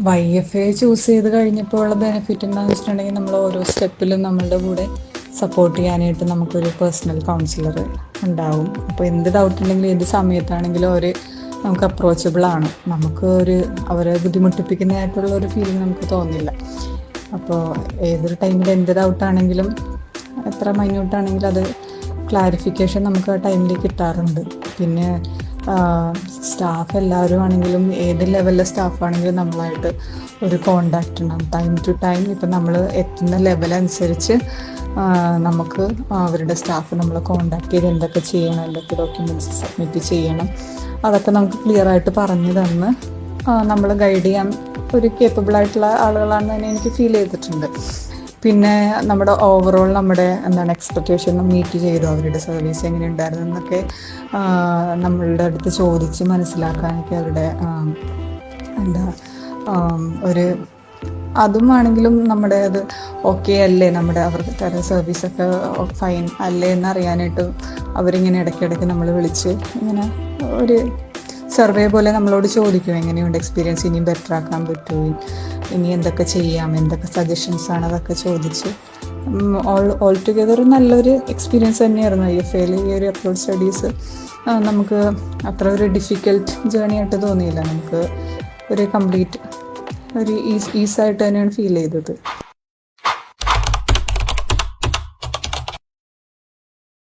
YFA choose ചെയ്ത് കഴിഞ്ഞപ്പോൾ ഉള്ള ബെനിഫിറ്റ് എന്താണെന്ന് വെച്ചിട്ടുണ്ടെങ്കിൽ നമ്മൾ ഓരോ സ്റ്റെപ്പിലും നമ്മളുടെ കൂടെ സപ്പോർട്ട് ചെയ്യാനായിട്ട് നമുക്കൊരു പേഴ്സണൽ കൗൺസിലർ ഉണ്ടാവും. അപ്പോൾ എന്ത് ഡൗട്ട് ഉണ്ടെങ്കിലും ഏത് സമയത്താണെങ്കിലും അവർ നമുക്ക് അപ്രോച്ചബിൾ ആണ്. നമുക്ക് അവരെ ബുദ്ധിമുട്ടിപ്പിക്കുന്നതായിട്ടുള്ള ഒരു ഫീലിംഗ് നമുക്ക് തോന്നില്ല. അപ്പോൾ ഏതൊരു ടൈമിൽ എന്ത് ഡൗട്ടാണെങ്കിലും എത്ര മൈന്യൂട്ടാണെങ്കിലും അത് ക്ലാരിഫിക്കേഷൻ നമുക്ക് ആ ടൈമിൽ കിട്ടാറുണ്ട്. പിന്നെ സ്റ്റാഫ് എല്ലാവരും ആണെങ്കിലും ഏത് ലെവലിലെ സ്റ്റാഫാണെങ്കിലും നമ്മളായിട്ട് ഒരു കോണ്ടാക്റ്റ് ഉണ്ടാകും ടൈം ടു ടൈം. ഇപ്പം നമ്മൾ എത്തുന്ന ലെവലനുസരിച്ച് നമുക്ക് അവരുടെ സ്റ്റാഫ് നമ്മളെ കോണ്ടാക്ട് ചെയ്ത് എന്തൊക്കെ ചെയ്യണം, എന്തൊക്കെ ഡോക്യുമെൻറ്റ്സ് സബ്മിറ്റ് ചെയ്യണം, അതൊക്കെ നമുക്ക് ക്ലിയറായിട്ട് പറഞ്ഞു തന്ന് നമ്മൾ ഗൈഡ് ചെയ്യാൻ ഒരു കേപ്പബിളായിട്ടുള്ള ആളുകളാണെന്ന് തന്നെ എനിക്ക് ഫീൽ ചെയ്തിട്ടുണ്ട്. പിന്നെ നമ്മുടെ ഓവറോൾ നമ്മുടെ എക്സ്പെക്റ്റേഷൻ മീറ്റ് ചെയ്തു, അവരുടെ സർവീസ് എങ്ങനെ ഉണ്ടായിരുന്നു എന്നൊക്കെ നമ്മളുടെ അടുത്ത് ചോദിച്ച് മനസ്സിലാക്കാനൊക്കെ അവരുടെ ഒരു അതും ആണെങ്കിലും നമ്മുടെ അത് ഓക്കെ അല്ലേ, അവർക്ക് തരുന്ന സർവീസൊക്കെ ഫൈൻ അല്ലേ എന്നറിയാനായിട്ട് അവരിങ്ങനെ ഇടയ്ക്കിടയ്ക്ക് നമ്മൾ വിളിച്ച് ഇങ്ങനെ ഒരു സർവേ പോലെ നമ്മളോട് ചോദിക്കും, എങ്ങനെയുണ്ട് എക്സ്പീരിയൻസ്, ഇനിയും ബെറ്റർ ആക്കാൻ പറ്റുമോ, ഇനി എന്തൊക്കെ ചെയ്യാം, എന്തൊക്കെ സജഷൻസാണ്, അതൊക്കെ ചോദിച്ച് ഓൾ ടുഗെദർ നല്ലൊരു എക്സ്പീരിയൻസ് തന്നെയായിരുന്നു. YFAയിൽ ഈ ഒരു അപ്ലോഡ് സ്റ്റഡീസ് നമുക്ക് അത്ര ഒരു ഡിഫിക്കൽട്ട് ജേർണി ആയിട്ട് തോന്നിയില്ല. നമുക്ക് ഒരു കംപ്ലീറ്റ് ഒരു ഈസായിട്ട് തന്നെയാണ് ഫീൽ ചെയ്തത്.